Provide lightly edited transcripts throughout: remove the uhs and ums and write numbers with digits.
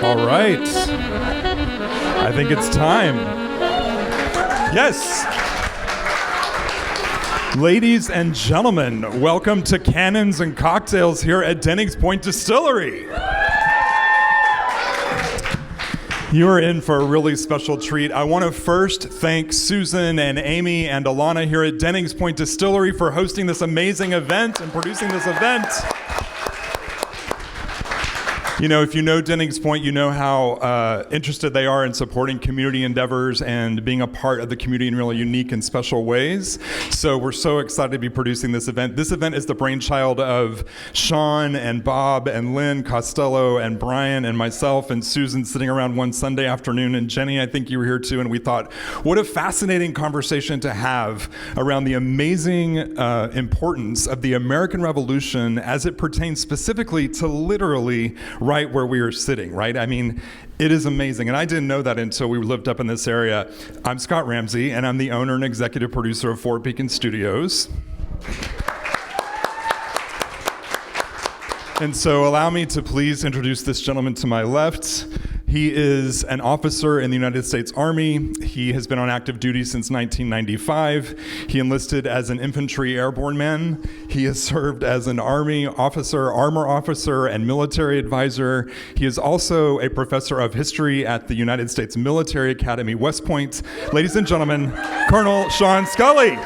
All right. I think it's time. Yes. Ladies and gentlemen, welcome to Cannons and Cocktails here at Dennings Point Distillery. You are in for a really special treat. I want to first thank Susan and Amy and Alana here at Dennings Point Distillery for hosting this amazing event and producing this event. You know, if you know Dennings Point, you know how interested they are in supporting community endeavors and being a part of the community in really unique and special ways. So we're so excited to be producing this event. This event is the brainchild of Sean and Bob and Lynn Costello and Brian and myself and Susan sitting around one Sunday afternoon. And Jenny, I think you were here too. And we thought, what a fascinating conversation to have around the amazing importance of the American Revolution as it pertains specifically to literally right where we are sitting, right? I mean, it is amazing. And I didn't know that until we lived up in this area. I'm Scott Ramsey, and I'm the owner and executive producer of Fort Beacon Studios. And so allow me to please introduce this gentleman to my left. He is an officer in the United States Army. He has been on active duty since 1995. He enlisted as an infantry airborne man. He has served as an Army officer, armor officer, and military advisor. He is also a professor of history at the United States Military Academy, West Point. Ladies and gentlemen, Colonel Sean Sculley.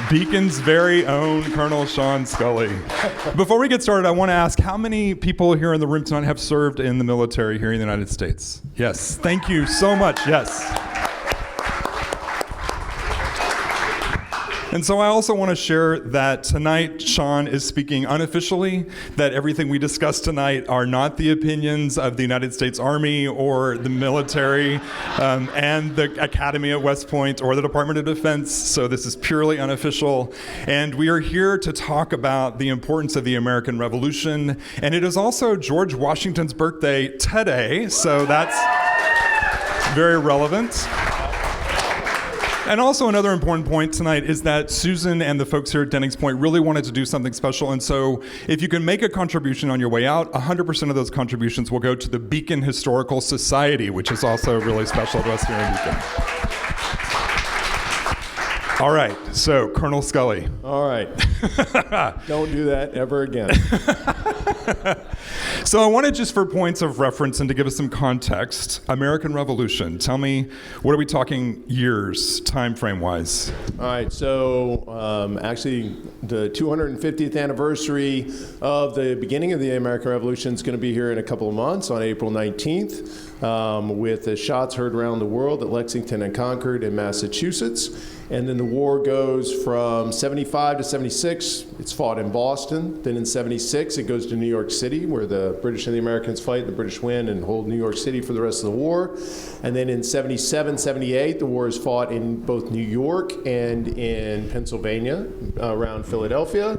Beacon's very own Colonel Sean Sculley. Before we get started, I want to ask how many people here in the room tonight have served in the military here in the United States? Yes, thank you so much, yes. And so I also want to share that tonight Sean is speaking unofficially, that everything we discuss tonight are not the opinions of the United States Army or the military and the Academy at West Point or the Department of Defense, so this is purely unofficial. And we are here to talk about the importance of the American Revolution, and it is also George Washington's birthday today, so that's very relevant. And also another important point tonight is that Susan and the folks here at Dennings Point really wanted to do something special. And so if you can make a contribution on your way out, 100% of those contributions will go to the Beacon Historical Society, which is also really special to us here in Beacon. All right, so Colonel Sculley. All right. Don't do that ever again. So I wanted, just for points of reference and to give us some context, American Revolution. Tell me, what are we talking years, time frame wise? All right, so actually the 250th anniversary of the beginning of the American Revolution is going to be here in a couple of months on April 19th with the shots heard around the world at Lexington and Concord in Massachusetts. And then the war goes from 75 to 76. It's fought in Boston. Then in 76, it goes to New York City, where the British and the Americans fight. The British win and hold New York City for the rest of the war. And then in 77, 78, the war is fought in both New York and in Pennsylvania, around Philadelphia.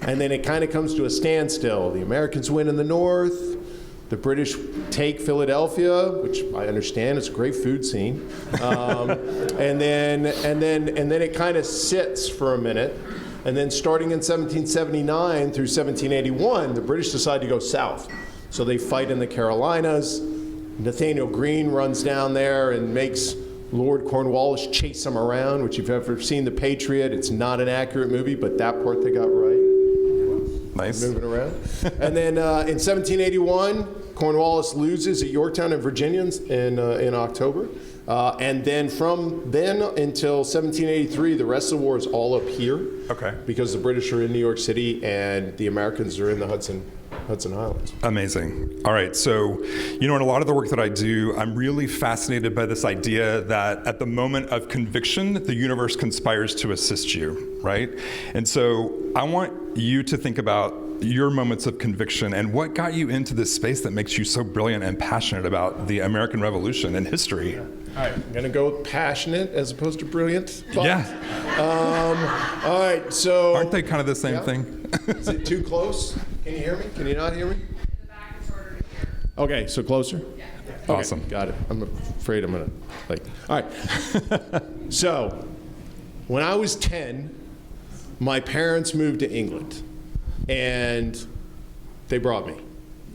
And then it kind of comes to a standstill. The Americans win in the north. The British take Philadelphia, which I understand is a great food scene, and then it kind of sits for a minute, and then starting in 1779 through 1781, the British decide to go south, so they fight in the Carolinas. Nathaniel Greene runs down there and makes Lord Cornwallis chase him around, which if you've ever seen The Patriot, it's not an accurate movie, but that part they got right. Nice. Moving around. And then in 1781, Cornwallis loses at Yorktown in Virginia in October. And then from then until 1783, the rest of the war is all up here. Okay. Because the British are in New York City and the Americans are in the Hudson Islands. Amazing. All right, so, you know, in a lot of the work that I do, I'm really fascinated by this idea that at the moment of conviction, the universe conspires to assist you, right? And so I want you to think about your moments of conviction and what got you into this space that makes you so brilliant and passionate about the American Revolution and history. All right, I'm going to go with passionate as opposed to brilliant. But, yeah. All right, so... Aren't they kind of the same thing? Is it too close? Can you hear me? Can you not hear me? The back is harder to hear. Okay, so closer? Yeah. Okay, Awesome. got it. I'm afraid I'm going to, all right. So, when I was 10, my parents moved to England. and they brought me.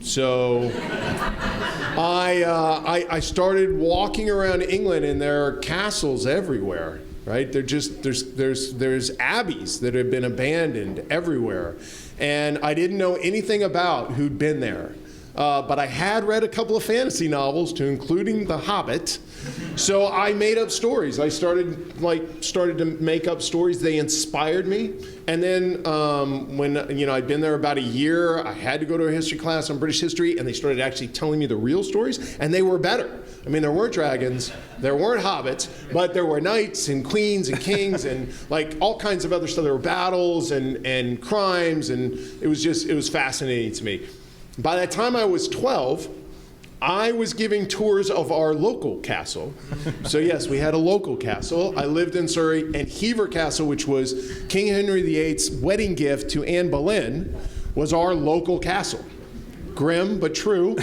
So I started walking around England, and there are castles everywhere, right? There's abbeys that have been abandoned everywhere, and I didn't know anything about who'd been there. But I had read a couple of fantasy novels, including The Hobbit. So I made up stories. I started to make up stories. They inspired me. And then when I'd been there about a year, I had to go to a history class on British history, and they started actually telling me the real stories, and they were better. I mean, there weren't dragons, there weren't hobbits, but there were knights and queens and kings and like all kinds of other stuff. There were battles and crimes, and it was fascinating to me. By the time I was 12, I was giving tours of our local castle. So yes, we had a local castle. I lived in Surrey, and Hever Castle, which was King Henry VIII's wedding gift to Anne Boleyn, was our local castle. Grim, but true,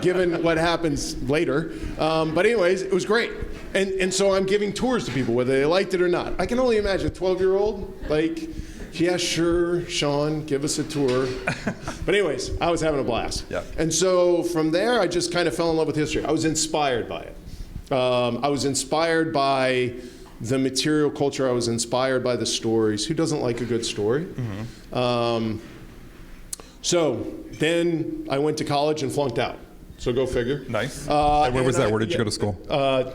given what happens later. But anyways, it was great. And so I'm giving tours to people, whether they liked it or not. I can only imagine a 12-year-old, like, yeah, sure, Sean, give us a tour. But anyways, I was having a blast. Yeah. And so from there, I just kind of fell in love with history. I was inspired by it. I was inspired by the material culture. I was inspired by the stories. Who doesn't like a good story? Mm-hmm. So then I went to college and flunked out. So go figure. Nice. Where was that? Where did you go to school?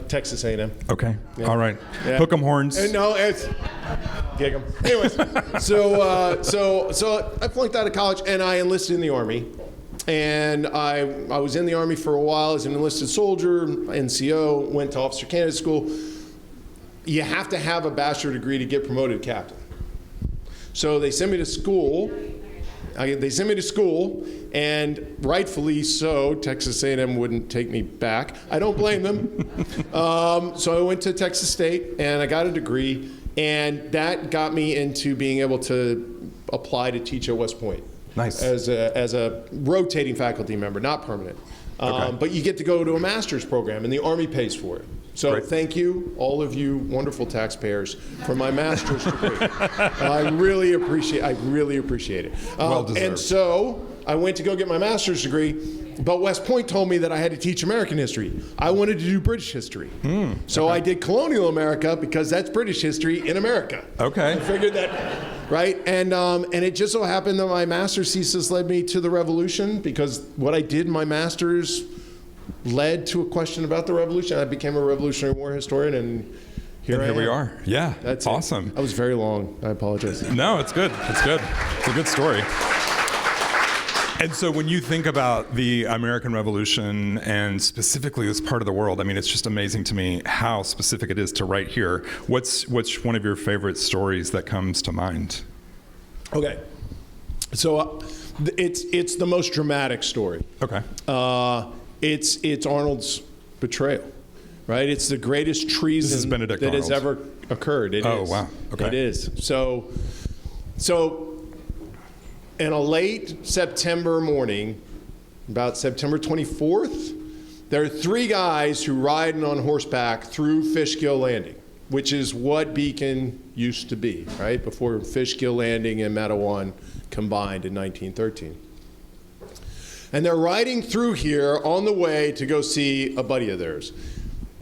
Texas A&M. Okay. Yeah. All right. Yeah. Hook 'em horns. No, it's gig 'em. Anyways, so I flunked out of college, and I enlisted in the Army. And I was in the Army for a while as an enlisted soldier, NCO, went to officer candidate school. You have to have a bachelor degree to get promoted to captain. So they sent me to school. And rightfully so, Texas A&M wouldn't take me back. I don't blame them. So I went to Texas State, and I got a degree, and that got me into being able to apply to teach at West Point. Nice. As a rotating faculty member, not permanent. Okay. But you get to go to a master's program, and the Army pays for it. So Great. Thank you, all of you wonderful taxpayers, for my master's degree. I really appreciate it. Well deserved. And so I went to go get my master's degree, but West Point told me that I had to teach American history. I wanted to do British history. So I did colonial America because that's British history in America. Okay. I figured that, right? And it just so happened that my master's thesis led me to the Revolution, because what I did in my master's led to a question about the Revolution. I became a Revolutionary War historian, and here we are. Yeah. That's awesome. It. I was very long. I apologize. No, it's good. It's good. It's a good story. And so when you think about the American Revolution, and specifically this part of the world, I mean, it's just amazing to me how specific it is to right here. What's one of your favorite stories that comes to mind? Okay. So it's the most dramatic story. Okay. It's Arnold's betrayal, right? It's the greatest treason that has ever occurred. It is. Oh, wow. Okay. It is. So in a late September morning, about September 24th, there are three guys who ride on horseback through Fishkill Landing, which is what Beacon used to be, right? Before Fishkill Landing and Mattawan combined in 1913. And they're riding through here on the way to go see a buddy of theirs.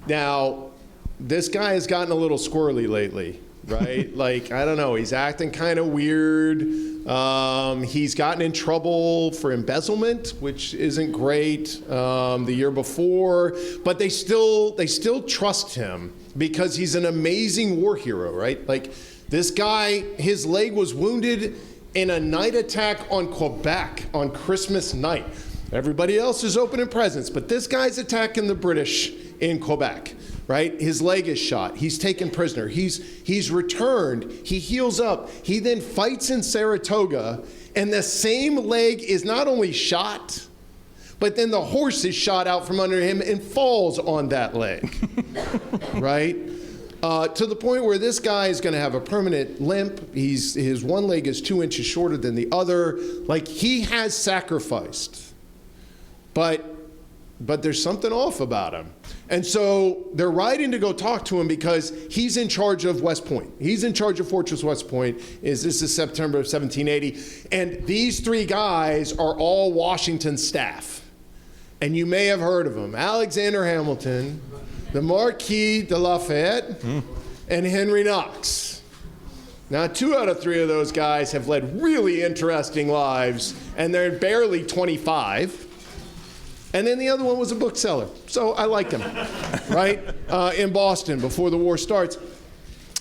Now, this guy has gotten a little squirrely lately, right? Like, I don't know, he's acting kind of weird. He's gotten in trouble for embezzlement, which isn't great, the year before. But they still trust him because he's an amazing war hero, right? Like, this guy, his leg was wounded in a night attack on Quebec on Christmas night. Everybody else is opening presents, but this guy's attacking the British in Quebec, right? His leg is shot. He's taken prisoner. He's returned. He heals up. He then fights in Saratoga, and the same leg is not only shot, but then the horse is shot out from under him and falls on that leg, right? To the point where this guy is going to have a permanent limp. His one leg is 2 inches shorter than the other. Like, he has sacrificed. But but there's something off about him. And so they're riding to go talk to him because he's in charge of West Point. He's in charge of Fortress West Point. This is September of 1780. And these three guys are all Washington staff. And you may have heard of them. Alexander Hamilton, the Marquis de Lafayette, and Henry Knox. Now, 2 out of 3 of those guys have led really interesting lives, and they're barely 25. And then the other one was a bookseller. So I liked him, right? In Boston before the war starts.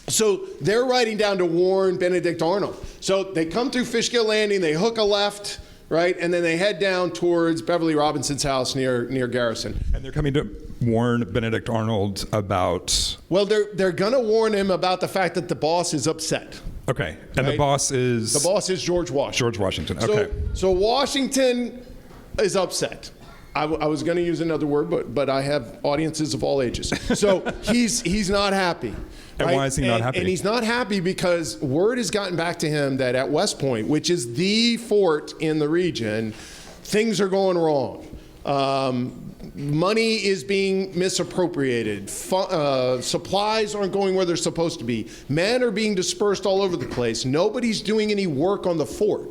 So they're riding down to warn Benedict Arnold. So they come through Fishkill Landing, they hook a left, right? And then they head down towards Beverly Robinson's house near Garrison. And they're coming to warn Benedict Arnold about... Well, they're going to warn him about the fact that the boss is upset. Okay. And right? the boss is... The boss is George Washington. George Washington. Okay. So Washington is upset. I was going to use another word, but I have audiences of all ages. So he's not happy. And right? why is he not happy? And he's not happy because word has gotten back to him that at West Point, which is the fort in the region, things are going wrong. Money is being misappropriated. Supplies aren't going where they're supposed to be. Men are being dispersed all over the place. Nobody's doing any work on the fort.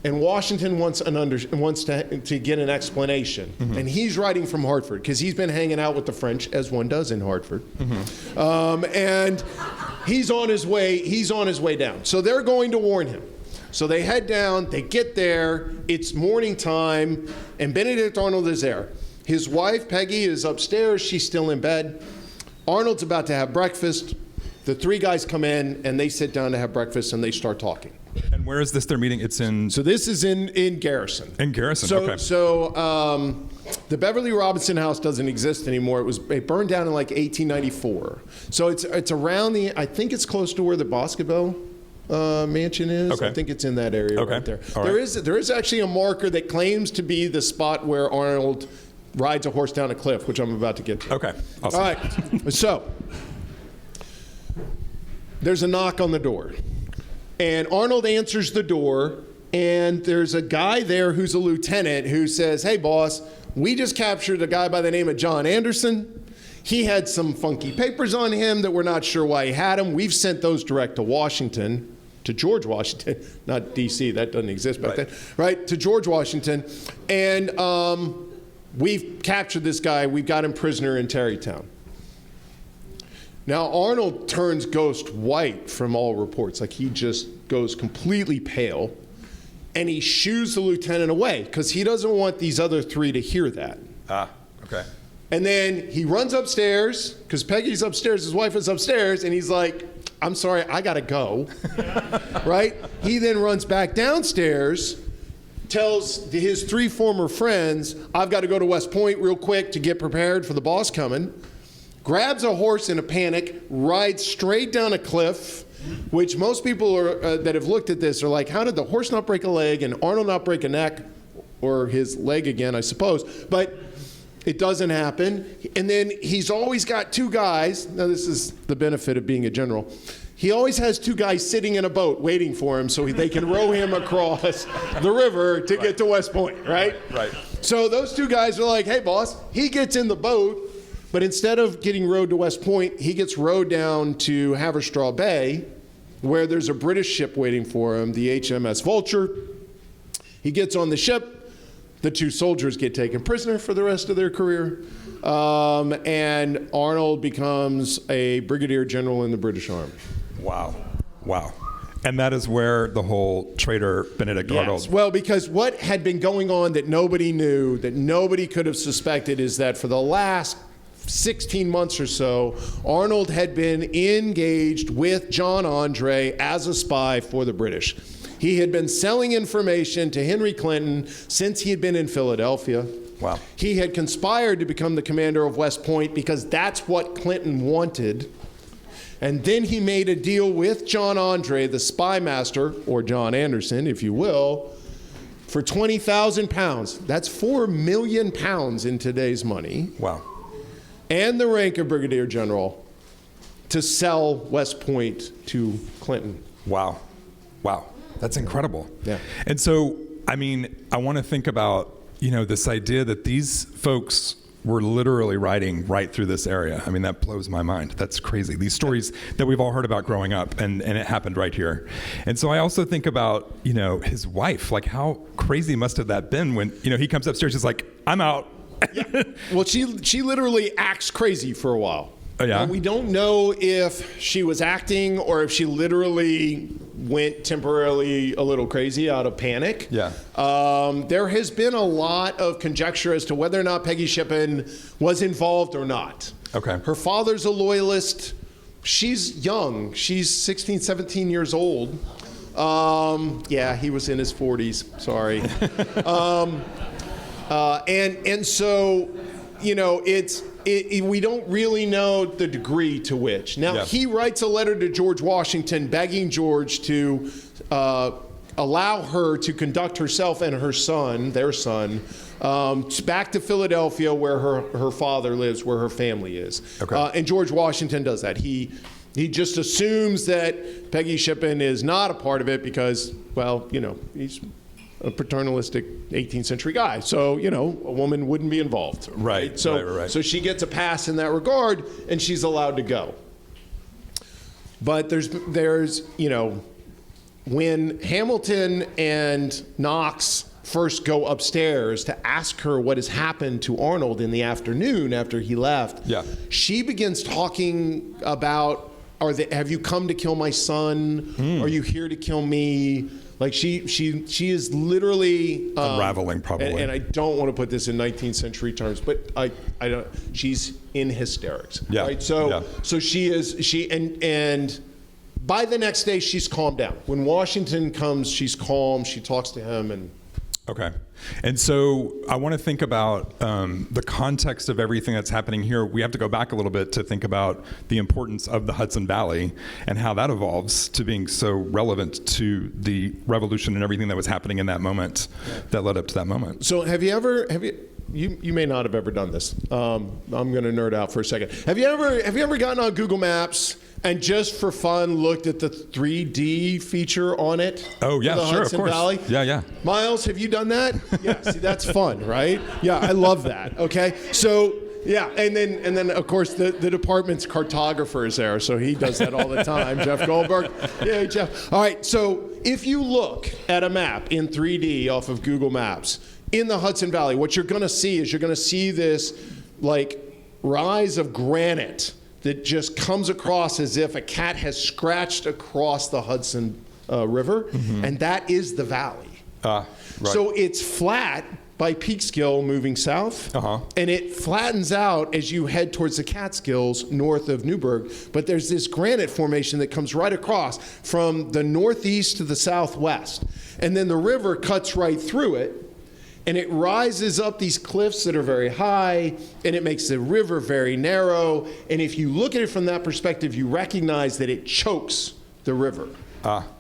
And Washington wants to get an explanation. Mm-hmm. And he's writing from Hartford because he's been hanging out with the French, as one does in Hartford. Mm-hmm. And he's on his way down. So they're going to warn him. So they head down, they get there, it's morning time, and Benedict Arnold is there. His wife, Peggy, is upstairs, she's still in bed. Arnold's about to have breakfast. The 3 guys come in, and they sit down to have breakfast, and they start talking. And where is this their meeting? It's in... So this is in Garrison. In Garrison, okay. So the Beverly Robinson house doesn't exist anymore. It burned down in like 1894. So it's around I think it's close to where the Boscobel mansion is. Okay. I think it's in that area right there. All there is actually a marker that claims to be the spot where Arnold rides a horse down a cliff, which I'm about to get to. Okay, awesome. All right, so there's a knock on the door. And Arnold answers the door, and there's a guy there who's a lieutenant who says, "Hey, boss, we just captured a guy by the name of John Anderson. He had some funky papers on him that we're not sure why he had them. We've sent those direct to Washington, to George Washington, not D.C., that doesn't exist back then, right, to George Washington. And we've captured this guy. We've got him prisoner in Tarrytown." Now, Arnold turns ghost white from all reports. Like, he just goes completely pale. And he shoos the lieutenant away because he doesn't want these other 3 to hear that. Okay. And then he runs upstairs because Peggy's upstairs, his wife is upstairs, and he's like, "I'm sorry, I got to go." Right? He then runs back downstairs, tells his 3 former friends, "I've got to go to West Point real quick to get prepared for the boss coming." Grabs a horse in a panic, rides straight down a cliff, which most people that have looked at this are like, how did the horse not break a leg and Arnold not break a neck? Or his leg again, I suppose. But it doesn't happen. And then he's always got 2 guys. Now, this is the benefit of being a general. He always has 2 guys sitting in a boat waiting for him so they can row him across the river to get to West Point, right? Right. So those 2 guys are like, "Hey, boss." He gets in the boat. But instead of getting rowed to West Point, he gets rowed down to Haverstraw Bay, where there's a British ship waiting for him, the HMS Vulture. He gets on the ship. The 2 soldiers get taken prisoner for the rest of their career. And Arnold becomes a brigadier general in the British Army. Wow. And that is where the whole traitor Benedict Arnold... Well, because what had been going on that nobody knew, that nobody could have suspected, is that for the last 16 months or so, Arnold had been engaged with John Andre as a spy for the British. He had been selling information to Henry Clinton since he had been in Philadelphia. Wow. He had conspired to become the commander of West Point because that's what Clinton wanted. And then he made a deal with John Andre, the spy master, or John Anderson, if you will, for 20,000 pounds. That's 4 million pounds in today's money. Wow. And the rank of brigadier general to sell West Point to Clinton. Wow. That's incredible. Yeah. And so, I mean, I want to think about this idea that these folks were literally riding right through this area. I mean, that blows my mind. That's crazy. These stories that we've all heard about growing up, and it happened right here. And so I also think about, his wife, like how crazy must have that been when, he comes upstairs, he's like, I'm out. Yeah. Well, she literally acts crazy for a while. Oh, yeah? And we don't know if she was acting or if she literally went temporarily a little crazy out of panic. Yeah. There has been a lot of conjecture as to whether or not Peggy Shippen was involved or not. Okay. Her father's a loyalist. She's young. She's 16, 17 years old. Yeah, he was in his 40s. Sorry. And so, we don't really know the degree to which. Now, he writes a letter to George Washington begging George to allow her to conduct herself and her son, their son, back to Philadelphia where her father lives, where her family is. Okay. And George Washington does that. He just assumes that Peggy Shippen is not a part of it because, he's a paternalistic 18th century guy. So, a woman wouldn't be involved. Right. So she gets a pass in that regard, and she's allowed to go. But there's when Hamilton and Knox first go upstairs to ask her what has happened to Arnold in the afternoon after he left, she begins talking about, have you come to kill my son? Are you here to kill me? Like she is literally unraveling, probably. And I don't want to put this in 19th century terms, but I don't. She's in hysterics. Yeah. Right. So and by the next day she's calmed down. When Washington comes, she's calm. She talks to him and. Okay. And so I want to think about the context of everything that's happening here. We have to go back a little bit to think about the importance of the Hudson Valley and how that evolves to being so relevant to the revolution and everything that was happening in that moment that led up to that moment. So you may not have ever done this. I'm going to nerd out for a second. Have you ever gotten on Google Maps and just for fun looked at the 3D feature on it? Oh yeah, the sure, Hudson of course. Valley? Yeah. Miles, have you done that? Yeah, see, that's fun, right? Yeah, I love that. Okay, so yeah, and then of course the department's cartographer is there, so he does that all the time. Jeff Goldberg. Yeah, Jeff. All right, so if you look at a map in 3D off of Google Maps in the Hudson Valley, what you're going to see is this like rise of granite that just comes across as if a cat has scratched across the Hudson River, and that is the valley. Right. So it's flat by Peekskill moving south, and it flattens out as you head towards the Catskills north of Newburgh, but there's this granite formation that comes right across from the northeast to the southwest, and then the river cuts right through it, and it rises up these cliffs that are very high, and it makes the river very narrow. And if you look at it from that perspective, you recognize that it chokes the river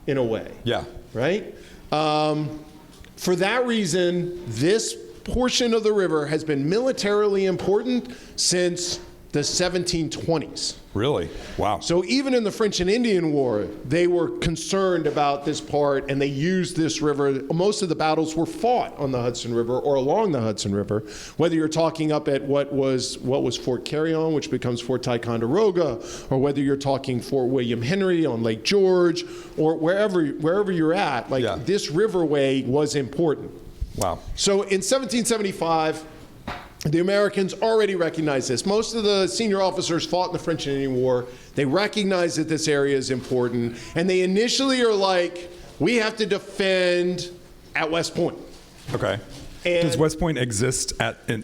in a way. Yeah. Right? For that reason, this portion of the river has been militarily important since the 1720s. Really? Wow. So even in the French and Indian War, they were concerned about this part, and they used this river. Most of the battles were fought on the Hudson River or along the Hudson River, whether you're talking up at what was Fort Carillon, which becomes Fort Ticonderoga, or whether you're talking Fort William Henry on Lake George, or wherever you're at. This riverway was important. Wow. So in 1775, the Americans already recognized this. Most of the senior officers fought in the French and Indian War. They recognize that this area is important, and they initially are like, we have to defend at West Point. Okay. And does West Point exist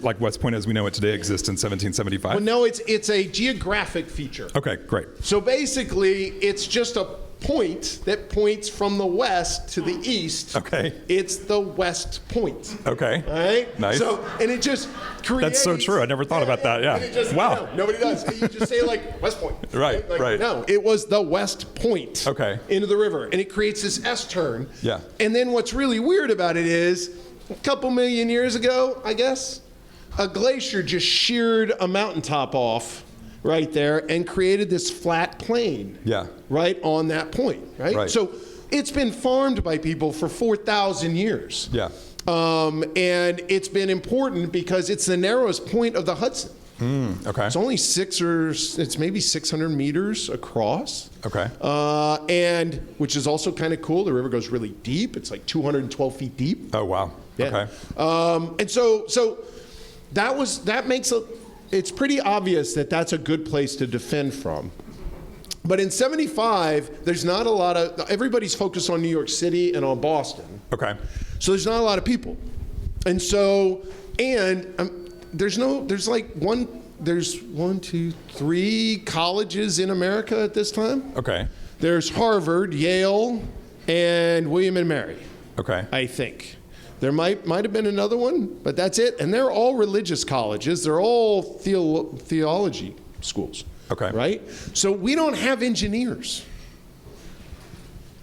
like West Point as we know it today exists in 1775? Well, no, it's a geographic feature. Okay, great. So basically, it's just a point that points from the west to the east. Okay. It's the West Point. Okay. All right? Nice. So, and it just creates... That's so true. I never thought about that. Yeah. Wow. Nobody does. You just say like West Point. Right, right. No, it was the West Point. Okay. Into the river. And it creates this S-turn. Yeah. And then what's really weird about it is, a couple million years ago, I guess, a glacier just sheared a mountaintop off right there and created this flat plain. Yeah. Right on that point, right? Right. So it's been farmed by people for 4,000 years. Yeah. And it's been important because it's the narrowest point of the Hudson. Okay. It's only it's maybe 600 meters across. Okay. And which is also kind of cool. The river goes really deep. It's like 212 feet deep. Oh, wow. Yeah. Okay. And so that makes it's pretty obvious that that's a good place to defend from. But in 75, there's not a lot of, everybody's focused on New York City and on Boston. Okay. So there's not a lot of people. And so, there's one, two, three colleges in America at this time. Okay. There's Harvard, Yale, and William and Mary. Okay. I think. There might have been another one, but that's it. And they're all religious colleges. They're all theology schools. Okay. Right? So we don't have engineers.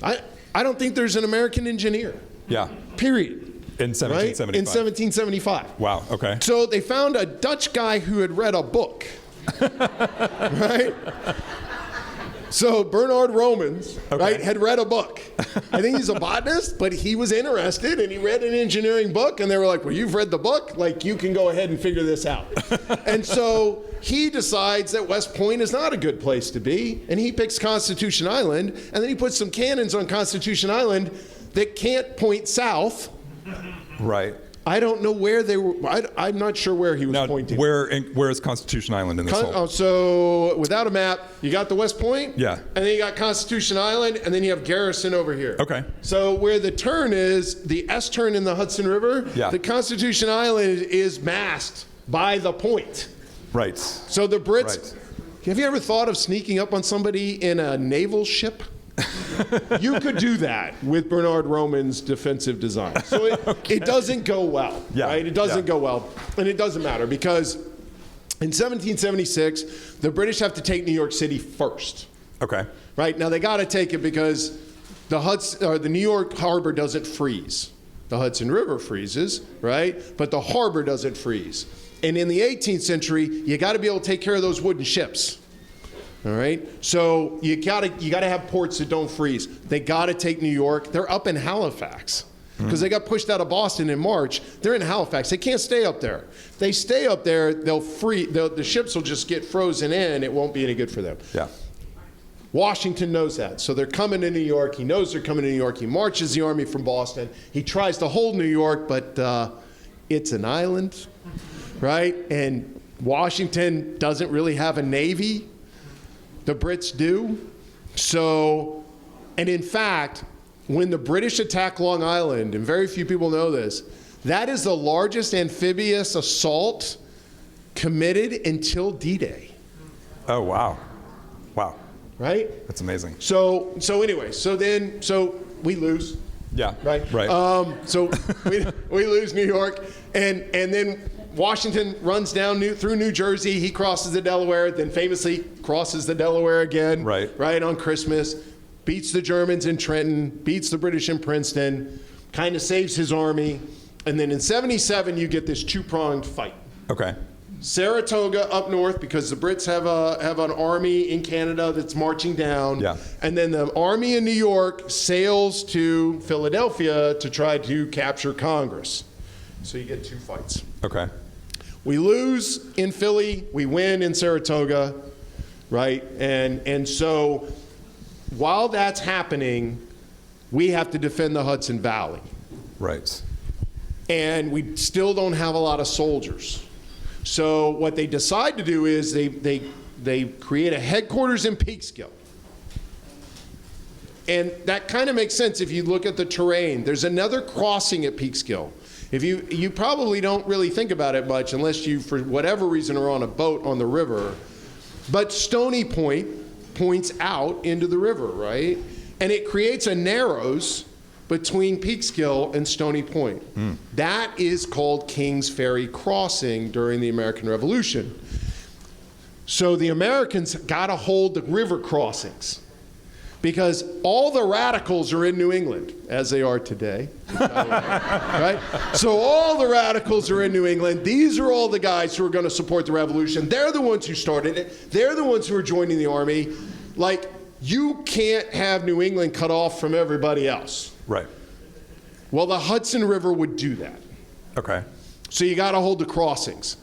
I don't think there's an American engineer. Yeah. Period. In 1775. Right? In 1775. Wow. Okay. So they found a Dutch guy who had read a book. Right? So Bernard Romans, right, had read a book. I think he's a botanist, but he was interested and he read an engineering book and they were like, well, you've read the book, like you can go ahead and figure this out. And so he decides that West Point is not a good place to be and he picks Constitution Island and then he puts some cannons on Constitution Island that can't point south. Right. I don't know where they were. I'm not sure where he was pointing. Where is Constitution Island in this whole? So without a map, you got the West Point. Yeah. And then you got Constitution Island, and then you have Garrison over here. Okay. So where the turn is, the S turn in the Hudson River, yeah. The Constitution Island is masked by the point. Right. So the Brits, have you ever thought of sneaking up on somebody in a naval ship? You could do that with Bernard Roman's defensive design. So it doesn't go well, right? It doesn't go well. And it doesn't matter because in 1776, the British have to take New York City first. Okay. Right? Now they got to take it because the New York harbor doesn't freeze. The Hudson River freezes, right? But the harbor doesn't freeze. And in the 18th century, you got to be able to take care of those wooden ships. All right, so you gotta have ports that don't freeze. They gotta take New York. They're up in Halifax because they got pushed out of Boston in March. They're in Halifax. They can't stay up there. If they stay up there, the ships will just get frozen in. It won't be any good for them. Yeah. Washington knows that, so they're coming to New York. He knows they're coming to New York. He marches the army from Boston. He tries to hold New York, but it's an island, right? And Washington doesn't really have a navy. The Brits do. So, and in fact, when the British attack Long Island, and very few people know this, that is the largest amphibious assault committed until D-Day. Oh, wow. Wow. Right? That's amazing. So we lose. Yeah. Right? Right. So we lose New York, and then Washington runs down through New Jersey. He crosses the Delaware, then famously crosses the Delaware again. Right on Christmas. Beats the Germans in Trenton. Beats the British in Princeton. Kind of saves his army. And then in 77, you get this two-pronged fight. Okay. Saratoga up north because the Brits have an army in Canada that's marching down. Yeah. And then the army in New York sails to Philadelphia to try to capture Congress. So you get two fights. Okay. We lose in Philly, we win in Saratoga, right? And so while that's happening, we have to defend the Hudson Valley. Right. And we still don't have a lot of soldiers. So what they decide to do is they create a headquarters in Peekskill. And that kind of makes sense if you look at the terrain. There's another crossing at Peekskill. If you probably don't really think about it much unless you, for whatever reason, are on a boat on the river. But Stony Point points out into the river, right? And it creates a narrows between Peekskill and Stony Point. That is called King's Ferry Crossing during the American Revolution. So the Americans got to hold the river crossings because all the radicals are in New England, as they are today. Right? So all the radicals are in New England. These are all the guys who are going to support the revolution. They're the ones who started it. They're the ones who are joining the army. Like, you can't have New England cut off from everybody else. Right. Well, the Hudson River would do that. Okay. So you got to hold the crossings.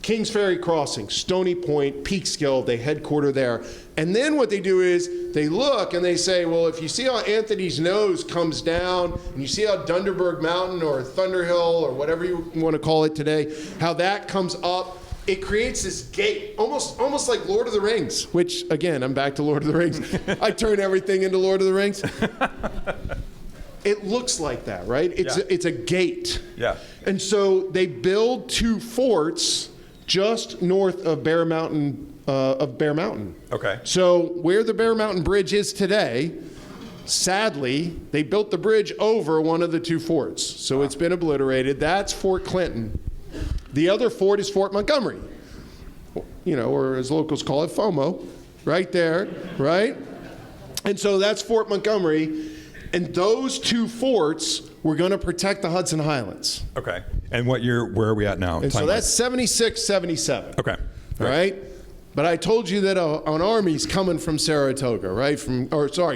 Kings Ferry Crossing, Stony Point, Peekskill, they headquarter there. And then what they do is they look and they say, well, if you see how Anthony's Nose comes down, and you see how Dunderberg Mountain or Thunderhill or whatever you want to call it today, how that comes up, it creates this gate, almost like Lord of the Rings, which, again, I'm back to Lord of the Rings. I turn everything into Lord of the Rings. It looks like that, right? It's a gate. Yeah. And so they build 2 forts just north of Bear Mountain. Okay. So where the Bear Mountain Bridge is today, sadly, they built the bridge over one of the 2 forts. So it's been obliterated. That's Fort Clinton. The other fort is Fort Montgomery, or as locals call it, FOMO, right there, right? And so that's Fort Montgomery. And those 2 forts were going to protect the Hudson Highlands. Okay. And where are we at now? And so that's 76, 77. Okay. Right? But I told you that an army's coming from Saratoga, right?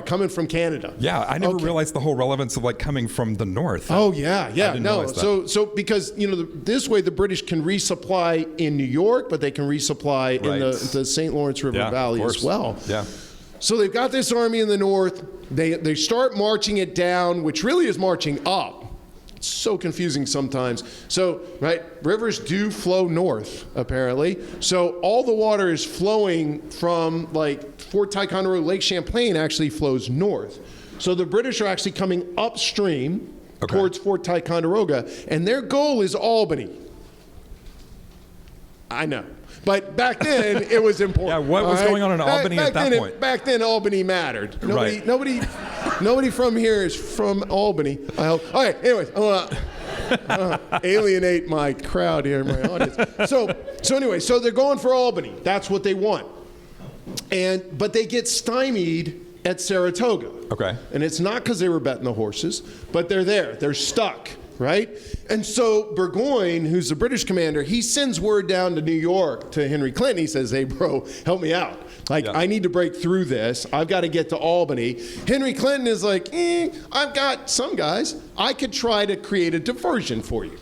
Coming from Canada. Yeah, I never realized the whole relevance of coming from the north. Oh yeah. I didn't realize that. So because this way the British can resupply in New York, but they can resupply in the St. Lawrence River Valley as well. Yeah. So they've got this army in the north. They start marching it down, which really is marching up. It's so confusing sometimes. So, rivers do flow north, apparently. So all the water is flowing from Fort Ticonderoga, Lake Champlain actually flows north. So the British are actually coming upstream towards Fort Ticonderoga, and their goal is Albany. I know. But back then, it was important. Yeah, what was going on in Albany at that point? Back then, Albany mattered. Nobody from here is from Albany, I hope. All right, anyways, I want to alienate my crowd here, my audience. So they're going for Albany. That's what they want. But they get stymied at Saratoga. Okay. And it's not because they were betting the horses, but they're there. They're stuck. Right? And so Burgoyne, who's the British commander, he sends word down to New York to Henry Clinton. He says, hey, bro, help me out. I need to break through this. I've got to get to Albany. Henry Clinton is like, I've got some guys. I could try to create a diversion for you.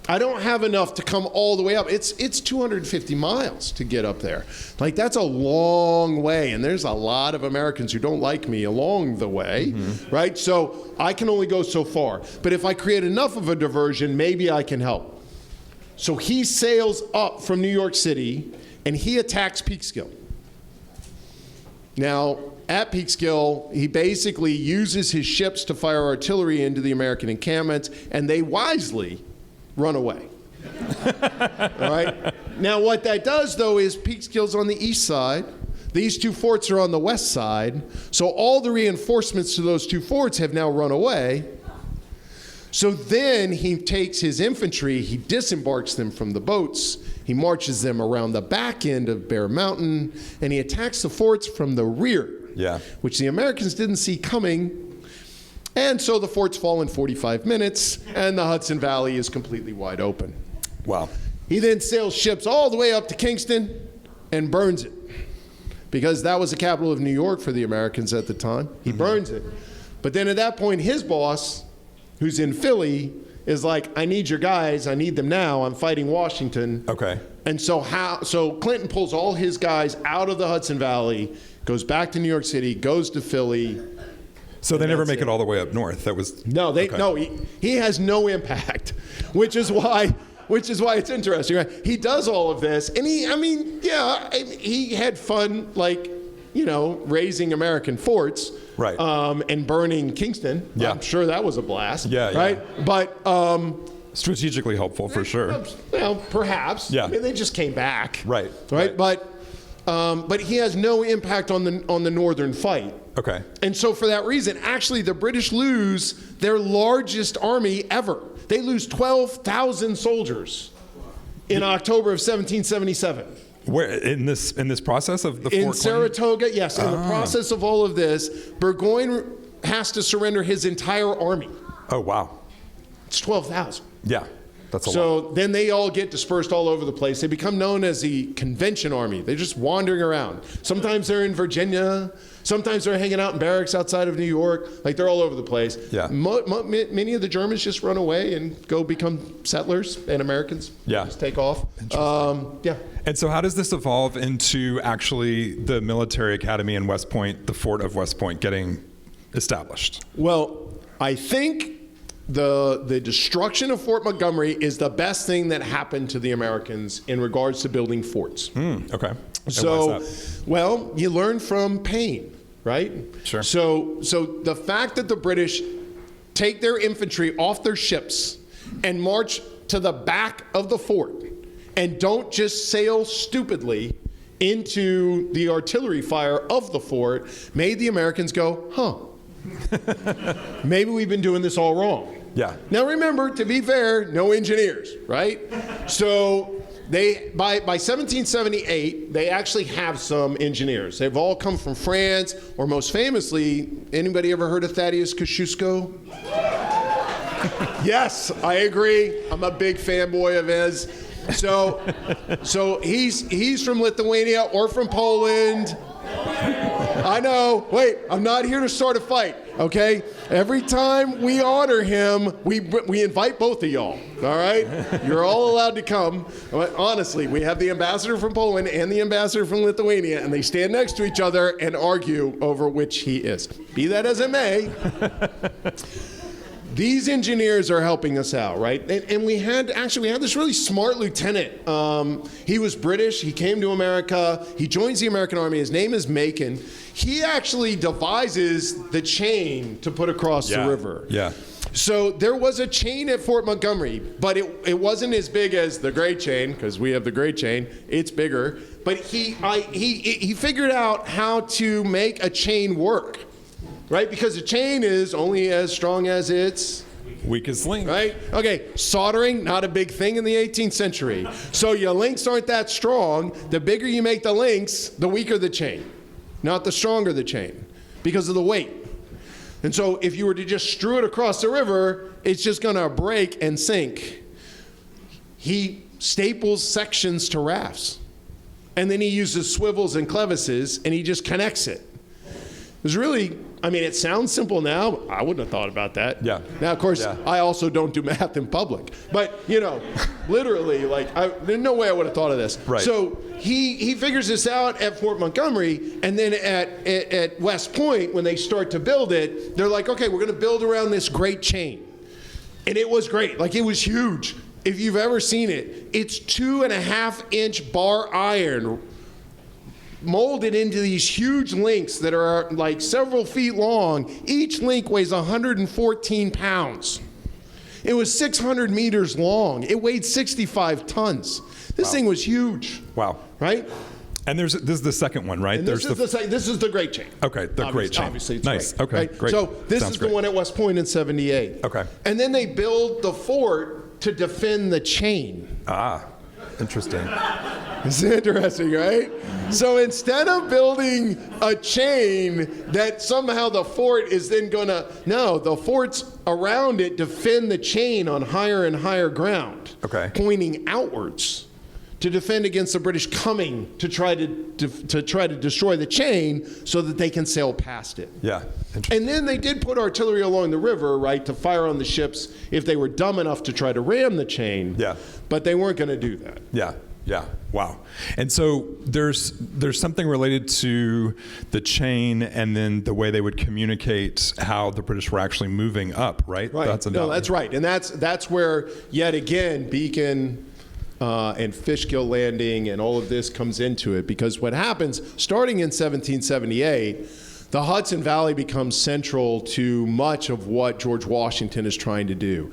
I don't have enough to come all the way up. It's 250 miles to get up there. That's a long way, and there's a lot of Americans who don't like me along the way, right? So I can only go so far. But if I create enough of a diversion, maybe I can help. So he sails up from New York City, and he attacks Peekskill. Now, at Peekskill, he basically uses his ships to fire artillery into the American encampments, and they wisely run away. All right? Now, what that does, though, is Peekskill's on the east side. These 2 forts are on the west side. So all the reinforcements to those 2 forts have now run away. So then he takes his infantry, he disembarks them from the boats, he marches them around the back end of Bear Mountain, and he attacks the forts from the rear, which the Americans didn't see coming. And so the forts fall in 45 minutes, and the Hudson Valley is completely wide open. Wow. He then sails ships all the way up to Kingston and burns it, because that was the capital of New York for the Americans at the time. He burns it. But then at that point, his boss, who's in Philly, is like, I need your guys. I need them now. I'm fighting Washington. Okay. And so Clinton pulls all his guys out of the Hudson Valley, goes back to New York City, goes to Philly. So they never make it all the way up north. That was he has no impact, which is why it's interesting. Right? He does all of this, and he had fun, raising American forts, right? And burning Kingston. Yeah. I'm sure that was a blast. Yeah. Right. But strategically helpful for sure. Well, perhaps. Yeah. I mean, they just came back. Right. But he has no impact on the northern fight. Okay. And so for that reason, actually, the British lose their largest army ever. They lose 12,000 soldiers in October of 1777. Where in this process of the in Fort Saratoga, yes. In the process of all of this, Burgoyne has to surrender his entire army. Oh wow. It's 12,000. Yeah. That's a lot. So then they all get dispersed all over the place. They become known as the Convention Army. They're just wandering around. Sometimes they're in Virginia. Sometimes they're hanging out in barracks outside of New York. Like, they're all over the place. Yeah. Many of the Germans just run away and go become settlers, and Americans just take off. Yeah. And so how does this evolve into actually the military academy in West Point, the fort of West Point, getting established? Well, I think the destruction of Fort Montgomery is the best thing that happened to the Americans in regards to building forts. Okay. So, well, you learn from pain, right? Sure. So the fact that the British take their infantry off their ships and march to the back of the fort and don't just sail stupidly into the artillery fire of the fort made the Americans go, maybe we've been doing this all wrong. Yeah. Now remember, to be fair, no engineers, right? So they by 1778, they actually have some engineers. They've all come from France, or most famously, anybody ever heard of Thaddeus Kosciuszko? Yes, I agree. I'm a big fanboy of his. So he's from Lithuania or from Poland. I know. Wait, I'm not here to start a fight, okay? Every time we honor him, we invite both of y'all, all right? You're all allowed to come. But honestly, we have the ambassador from Poland and the ambassador from Lithuania, and they stand next to each other and argue over which he is. Be that as it may, these engineers are helping us out, right? And we had this really smart lieutenant. He was British. He came to America. He joins the American Army. His name is Macon. He actually devises the chain to put across the river. Yeah. So there was a chain at Fort Montgomery, but it wasn't as big as the Great Chain, because we have the Great Chain. It's bigger. But he figured out how to make a chain work. Right? Because a chain is only as strong as its weakest link. Right? Okay, soldering, not a big thing in the 18th century. So your links aren't that strong. The bigger you make the links, the weaker the chain, not the stronger the chain, because of the weight. And so if you were to just strew it across the river, it's just going to break and sink. He staples sections to rafts. And then he uses swivels and clevises, and he just connects it. It was really, it sounds simple now. I wouldn't have thought about that. Yeah. Now, of course, I also don't do math in public. But, literally, there's no way I would have thought of this. Right. So he figures this out at Fort Montgomery, and then at West Point, when they start to build it, they're like, okay, we're going to build around this great chain. And it was great. It was huge. If you've ever seen it, it's 2.5-inch bar iron molded into these huge links that are several feet long. Each link weighs 114 pounds. It was 600 meters long. It weighed 65 tons. This thing was huge. Wow. Right? And this is the second one, right? And this is the Great Chain. Okay, the Great Chain. Obviously, it's nice. great, Okay, right? great. So this Sounds is the great. one at West Point in 78. Okay. And then they build the fort to defend the chain. Ah, interesting. It's interesting, right? So instead of building a chain that somehow the fort is then the forts around it defend the chain on higher and higher ground. Okay. Pointing outwards to defend against the British coming to try to destroy the chain so that they can sail past it. Yeah. Interesting. And then they did put artillery along the river, right, to fire on the ships if they were dumb enough to try to ram the chain. Yeah. But they weren't going to do that. Yeah. Yeah. Wow. And so there's something related to the chain and then the way they would communicate how the British were actually moving up, right? Right. That's right. And that's where, yet again, Beacon and Fishkill Landing and all of this comes into it. Because what happens, starting in 1778, the Hudson Valley becomes central to much of what George Washington is trying to do.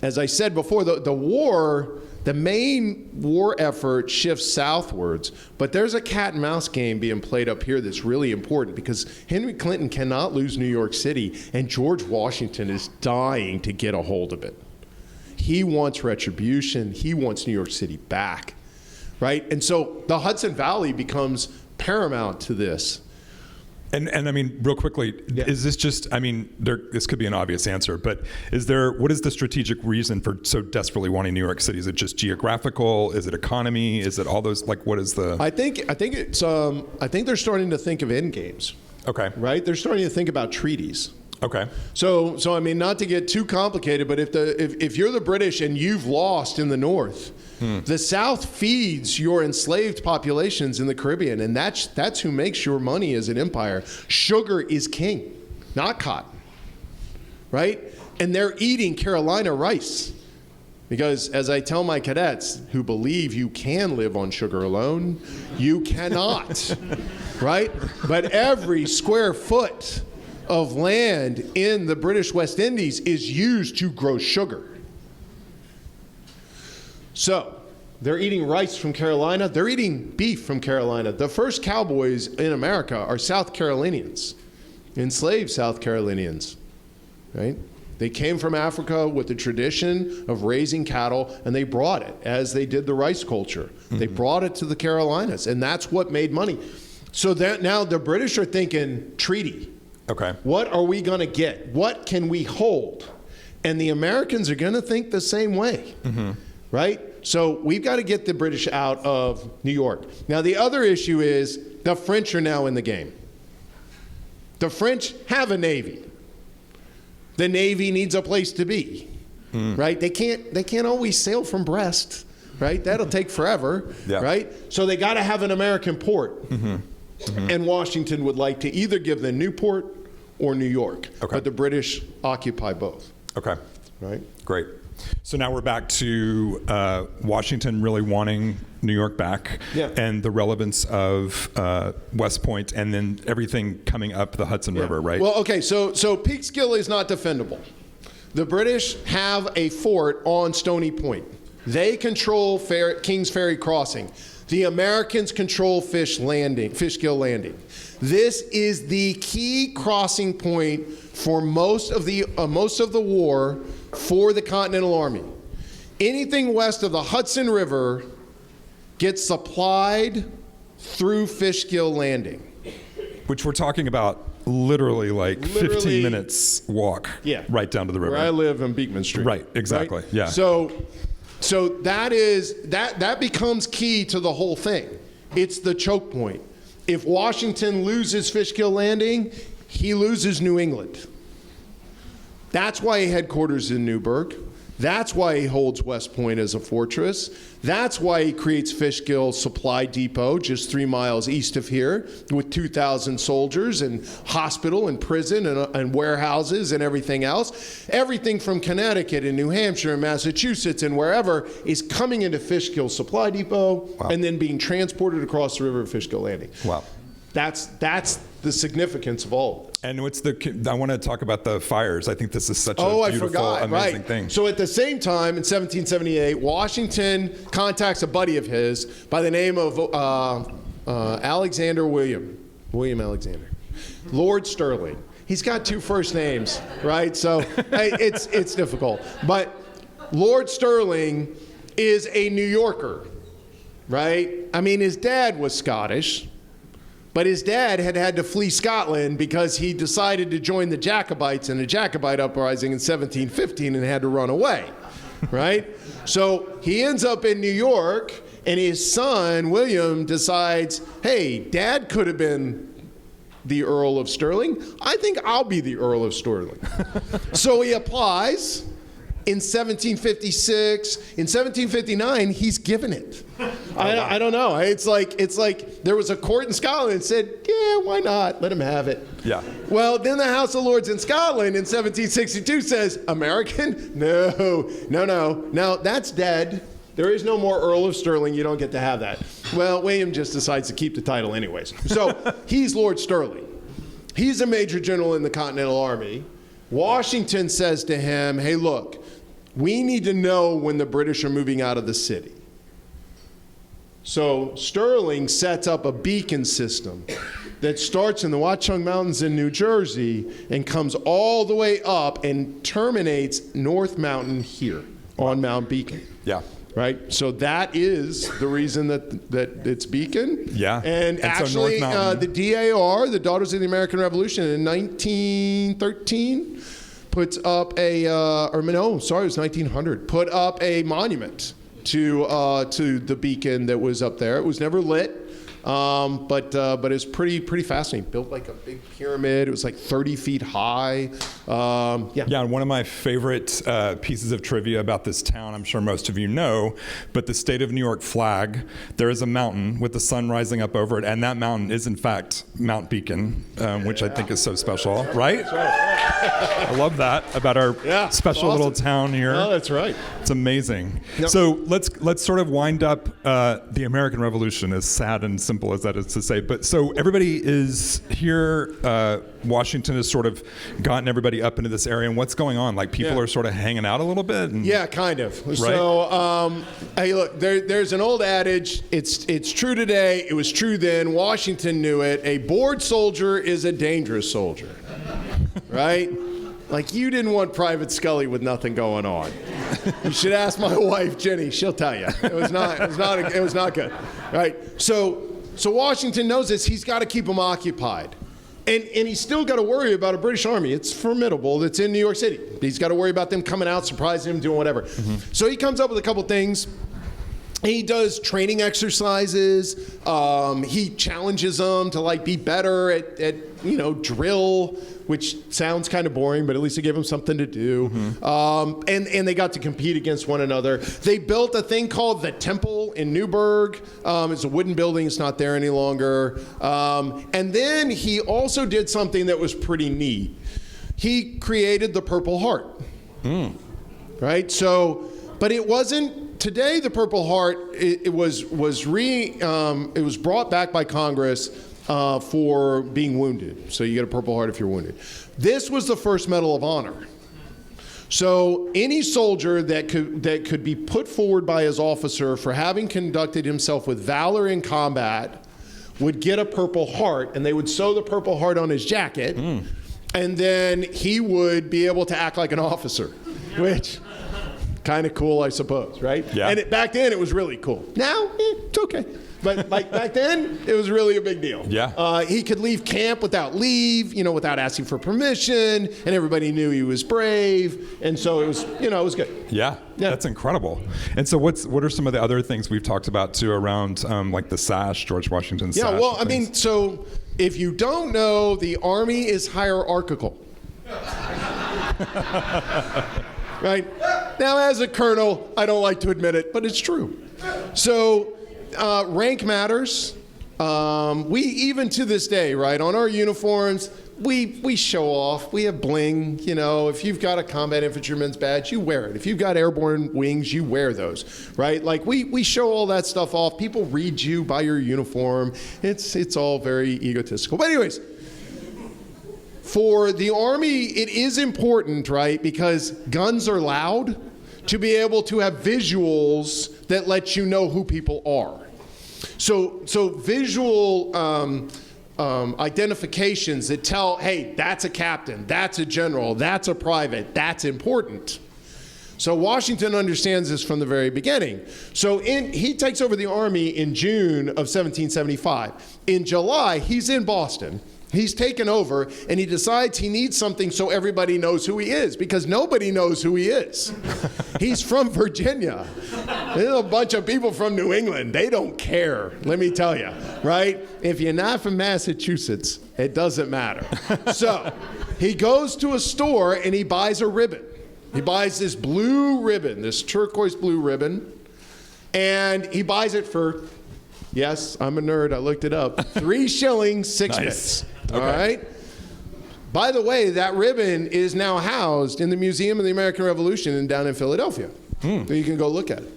As I said before, the main war effort shifts southwards, but there's a cat and mouse game being played up here that's really important because Henry Clinton cannot lose New York City, and George Washington is dying to get a hold of it. He wants retribution. He wants New York City back, right? And so the Hudson Valley becomes paramount to this. And real quickly, is this just, this could be an obvious answer, but what is the strategic reason for so desperately wanting New York City? Is it just geographical? Is it economy? Is it all those, what is the? I think they're starting to think of end games. Okay. Right? They're starting to think about treaties. Okay. So I mean, not to get too complicated, but if you're the British and you've lost in the North, the South feeds your enslaved populations in the Caribbean, and that's who makes your money as an empire. Sugar is king, not cotton, right? And they're eating Carolina rice. Because as I tell my cadets who believe you can live on sugar alone, you cannot, right? But every square foot of land in the British West Indies is used to grow sugar. So they're eating rice from Carolina. They're eating beef from Carolina. The first cowboys in America are South Carolinians, enslaved South Carolinians, right? They came from Africa with the tradition of raising cattle, and they brought it, as they did the rice culture. They brought it to the Carolinas, and that's what made money. So that now the British are thinking treaty. Okay. What are we going to get? What can we hold? And the Americans are going to think the same way, right? So we've got to get the British out of New York. Now, the other issue is the French are now in the game. The French have a navy. The Navy needs a place to be, right? They can't always sail from Brest, right? That'll take forever, right? So they got to have an American port. And Washington would like to either give them Newport or New York. Okay. But the British occupy both. Okay. Right? Great. So now we're back to Washington really wanting New York back, and the relevance of West Point, and then everything coming up the Hudson River, right? Well, okay, so Peekskill is not defendable. The British have a fort on Stony Point. They control Kings Ferry Crossing. The Americans control Fishkill Landing. This is the key crossing point for most of the war for the Continental Army. Anything west of the Hudson River gets supplied through Fishkill Landing. Which we're talking about literally 15 minutes walk right down to the river. Where I live on Beekman Street. Right, exactly, right? yeah. So that becomes key to the whole thing. It's the choke point. If Washington loses Fishkill Landing, he loses New England. That's why he headquarters in Newburgh. That's why he holds West Point as a fortress. That's why he creates Fishkill Supply Depot just 3 miles east of here with 2,000 soldiers and hospital and prison and warehouses and everything else. Everything from Connecticut and New Hampshire and Massachusetts and wherever is coming into Fishkill Supply Depot and then being transported across the river to Fishkill Landing. Wow. That's the significance of all of it. And I want to talk about the fires. I think this is such a beautiful, amazing thing. So at the same time, in 1778, Washington contacts a buddy of his by the name of William Alexander, Lord Stirling. He's got 2 first names, right? So it's difficult. But Lord Stirling is a New Yorker, right? I mean, his dad was Scottish. But his dad had to flee Scotland because he decided to join the Jacobites in a Jacobite uprising in 1715 and had to run away, right? So he ends up in New York, and his son, William, decides, hey, Dad could have been the Earl of Stirling. I think I'll be the Earl of Stirling. So he applies. In 1756, in 1759, he's given it. I don't know. It's like there was a court in Scotland that said, yeah, why not? Let him have it. Yeah. Well, then the House of Lords in Scotland in 1762 says, American? No, that's dead. There is no more Earl of Stirling. You don't get to have that. Well, William just decides to keep the title anyways. So he's Lord Stirling. He's a major general in the Continental Army. Washington says to him, hey, look, we need to know when the British are moving out of the city. So Stirling sets up a beacon system that starts in the Watchung Mountains in New Jersey and comes all the way up and terminates North Mountain here on Mount Beacon. Yeah. Right? So that is the reason that it's Beacon. Yeah. And actually, so the DAR, the Daughters of the American Revolution, in 1913, puts up it was 1900, put up a monument to the beacon that was up there. It was never lit, but it's pretty fascinating. Built like a big pyramid. It was like 30 feet high. Yeah, and one of my favorite pieces of trivia about this town, I'm sure most of you know, but the state of New York flag, there is a mountain with the sun rising up over it, and that mountain is in fact Mount Beacon, which I think is so special, right? I love that about our special little town here. Oh, that's right. It's amazing. Yep. So let's sort of wind up the American Revolution, as sad and simple as that is to say. But so everybody is here. Washington has sort of gotten everybody up into this area, and what's going on? Like people are sort of hanging out a little bit. And, yeah, kind of. Right? So, hey, look, there's an old adage. It's true today. It was true then. Washington knew it. A bored soldier is a dangerous soldier. Right? Like you didn't want Private Sculley with nothing going on. You should ask my wife Jenny. She'll tell you. It was not good. Right? So Washington knows this. He's got to keep them occupied. And he's still got to worry about a British army. It's formidable. It's in New York City. He's got to worry about them coming out, surprising him, doing whatever. Mm-hmm. So he comes up with a couple things. He does training exercises. He challenges them to like be better at drill, which sounds kind of boring, but at least it gave them something to do. Mm-hmm. And they got to compete against one another. They built a thing called the Temple in Newburgh. It's a wooden building. It's not there any longer. And then he also did something that was pretty neat. He created the Purple Heart. Right? So, but it wasn't. Today, the Purple Heart it was brought back by Congress for being wounded. So you get a Purple Heart if you're wounded. This was the first Medal of Honor. So any soldier that could be put forward by his officer for having conducted himself with valor in combat would get a Purple Heart, and they would sew the Purple Heart on his jacket, and then he would be able to act like an officer, which. Kind of cool, I suppose, right? Yeah. And back then, it was really cool. Now, it's okay. But like back then, it was really a big deal. Yeah. He could leave camp without leave, without asking for permission, and everybody knew he was brave, and so it was, it was good. Yeah, that's incredible. And so, what are some of the other things we've talked about too around like the sash, George Washington's sash? Yeah, well, I mean, so if you don't know, the Army is hierarchical. Right? Now, as a colonel, I don't like to admit it, but it's true. So, rank matters. We, even to this day, right, on our uniforms, we show off. We have bling. If you've got a combat infantryman's badge, you wear it. If you've got airborne wings, you wear those, right? Like, we show all that stuff off. People read you by your uniform. It's all very egotistical. But anyways, for the Army, it is important, right, because guns are loud, to be able to have visuals that let you know who people are. So visual identifications that tell, hey, that's a captain, that's a general, that's a private, that's important. So Washington understands this from the very beginning. So he takes over the Army in June of 1775. In July, he's in Boston. He's taken over, and he decides he needs something so everybody knows who he is, because nobody knows who he is. He's from Virginia. There's a bunch of people from New England. They don't care, let me tell you, right? If you're not from Massachusetts, it doesn't matter. So he goes to a store, and he buys a ribbon. He buys this blue ribbon, this turquoise blue ribbon, and he buys it for, yes, I'm a nerd, I looked it up, 3 shillings, 6 bits. Okay. All right? By the way, that ribbon is now housed in the Museum of the American Revolution down in Philadelphia. So you can go look at it.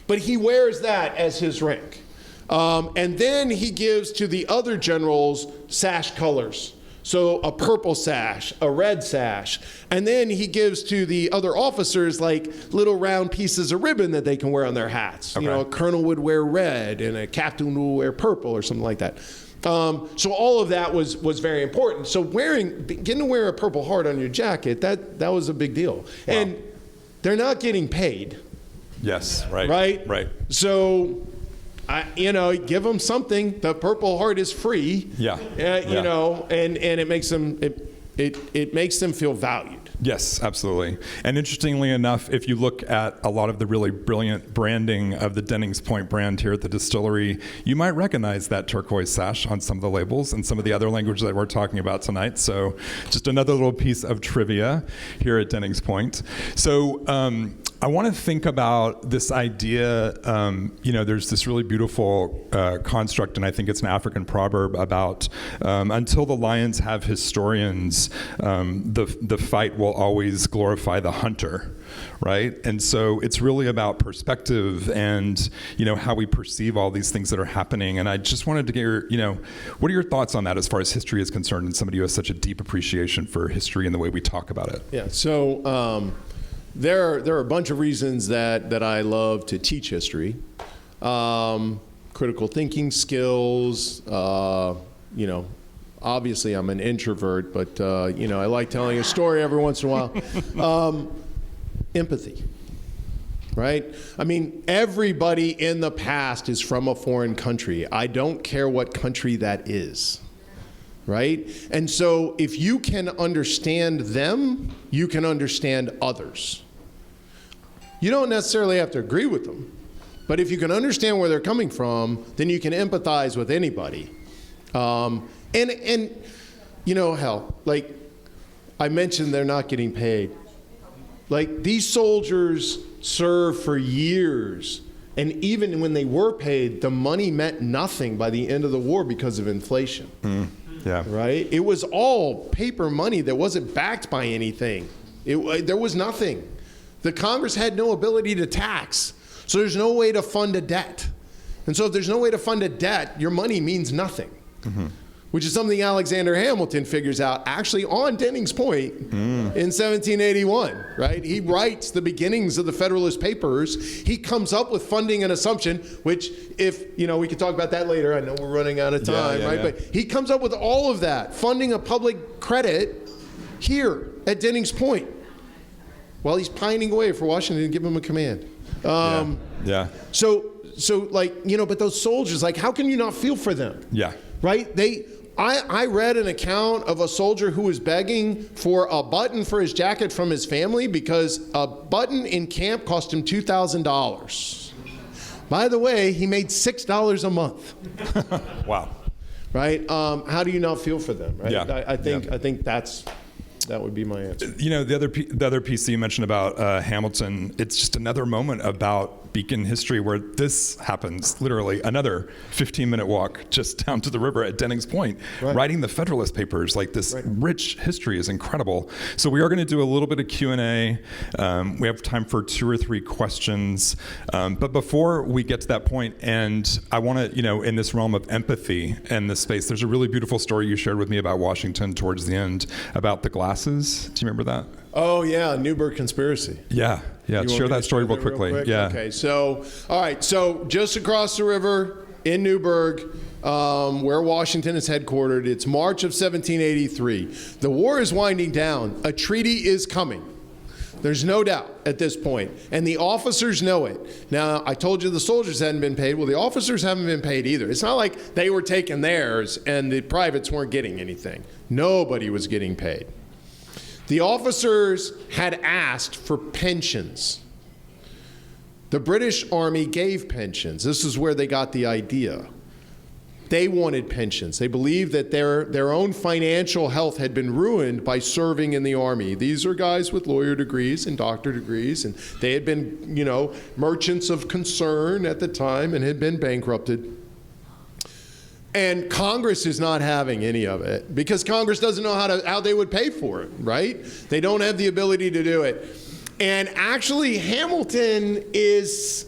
But he wears that as his rank. And then he gives to the other generals sash colors. So a purple sash, a red sash. And then he gives to the other officers like little round pieces of ribbon that they can wear on their hats. Okay. A colonel would wear red and a captain would wear purple or something like that. So all of that was very important. So getting to wear a Purple Heart on your jacket, that was a big deal. Wow. And they're not getting paid. Yes, right. Right? So, give them something. The Purple Heart is free. Yeah. And it makes them it makes them feel valued. Yes, absolutely. And interestingly enough, if you look at a lot of the really brilliant branding of the Dennings Point brand here at the distillery, you might recognize that turquoise sash on some of the labels and some of the other language that we're talking about tonight. So just another little piece of trivia here at Dennings Point. So I want to think about this idea, there's this really beautiful construct, and I think it's an African proverb about until the lions have historians, the fight will always glorify the hunter, right? And so it's really about perspective and, how we perceive all these things that are happening. And I just wanted to get what are your thoughts on that as far as history is concerned, and somebody who has such a deep appreciation for history and the way we talk about it? Yeah, so there are a bunch of reasons that I love to teach history. Critical thinking skills, obviously I'm an introvert, but I like telling a story every once in a while. Empathy, right? I mean, everybody in the past is from a foreign country. I don't care what country that is, right? And so if you can understand them, you can understand others. You don't necessarily have to agree with them, but if you can understand where they're coming from, then you can empathize with anybody. Hell, like I mentioned, they're not getting paid. Like, these soldiers served for years, and even when they were paid, the money meant nothing by the end of the war because of inflation. Yeah. Right? It was all paper money that wasn't backed by anything. There was nothing. The Congress had no ability to tax, so there's no way to fund a debt. And so if there's no way to fund a debt, your money means nothing. Which is something Alexander Hamilton figures out actually on Dennings Point in 1781, right? He writes the beginnings of the Federalist Papers. He comes up with funding and assumption, which if, we could talk about that later. I know we're running out of time, right? Yeah. But he comes up with all of that, funding of public credit here at Dennings Point while he's pining away for Washington to give him a command. So but those soldiers, like, how can you not feel for them? Yeah. Right? I read an account of a soldier who was begging for a button for his jacket from his family because a button in camp cost him $2,000. By the way, he made $6 a month. Wow. Right? How do you not feel for them? Right? Yeah. I think that would be my answer. The other piece that you mentioned about Hamilton, it's just another moment about Beacon history where this happens, literally another 15-minute walk just down to the river at Dennings Point, writing the Federalist Papers. Like, this rich history is incredible. So we are going to do a little bit of Q&A. We have time for 2 or 3 questions. But before we get to that point, and I want to, in this realm of empathy and this space, there's a really beautiful story you shared with me about Washington towards the end about the glasses. Do you remember that? Oh, yeah, Newburgh conspiracy. Yeah. Share that story real quickly. Yeah. Okay, so, all right, so just across the river in Newburgh, where Washington is headquartered, it's March of 1783. The war is winding down. A treaty is coming. There's no doubt at this point, and the officers know it. Now, I told you the soldiers hadn't been paid. Well, the officers haven't been paid either. It's not like they were taking theirs and the privates weren't getting anything. Nobody was getting paid. The officers had asked for pensions. The British Army gave pensions. This is where they got the idea. They wanted pensions. They believed that their own financial health had been ruined by serving in the Army. These are guys with lawyer degrees and doctor degrees, and they had been, merchants of concern at the time and had been bankrupted. And Congress is not having any of it because Congress doesn't know how they would pay for it, right? They don't have the ability to do it. And actually, Hamilton is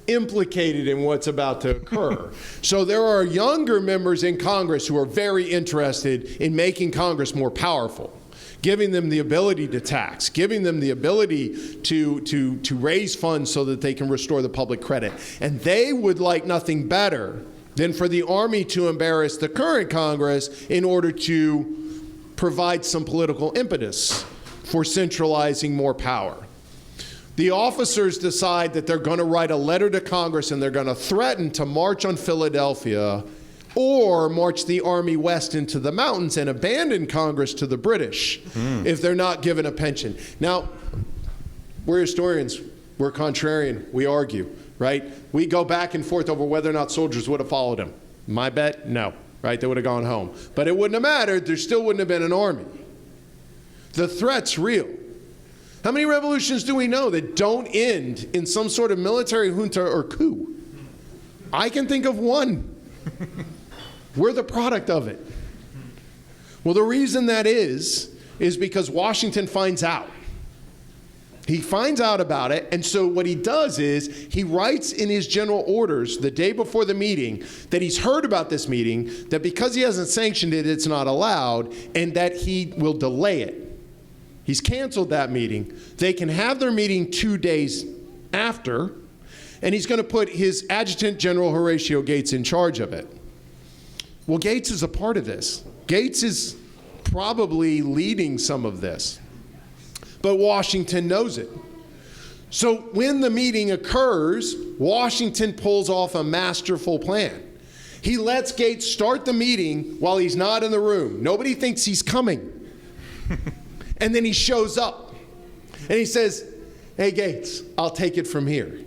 implicated in what's about to occur. So there are younger members in Congress who are very interested in making Congress more powerful, giving them the ability to tax, giving them the ability to raise funds so that they can restore the public credit. And they would like nothing better than for the Army to embarrass the current Congress in order to provide some political impetus for centralizing more power. The officers decide that they're going to write a letter to Congress and they're going to threaten to march on Philadelphia or march the army west into the mountains and abandon Congress to the British if they're not given a pension. Now, we're historians. We're contrarian. We argue, right? We go back and forth over whether or not soldiers would have followed him. My bet, no, right? They would have gone home. But it wouldn't have mattered. There still wouldn't have been an army. The threat's real. How many revolutions do we know that don't end in some sort of military junta or coup? I can think of one. We're the product of it. Well, the reason that is because Washington finds out. He finds out about it, and so what he does is he writes in his general orders the day before the meeting that he's heard about this meeting, that because he hasn't sanctioned it, it's not allowed, and that he will delay it. He's canceled that meeting. They can have their meeting 2 days after, and he's going to put his Adjutant General Horatio Gates in charge of it. Well, Gates is a part of this. Gates is probably leading some of this. But Washington knows it. So when the meeting occurs, Washington pulls off a masterful plan. He lets Gates start the meeting while he's not in the room. Nobody thinks he's coming. And then he shows up. And he says, "Hey, Gates, I'll take it from here."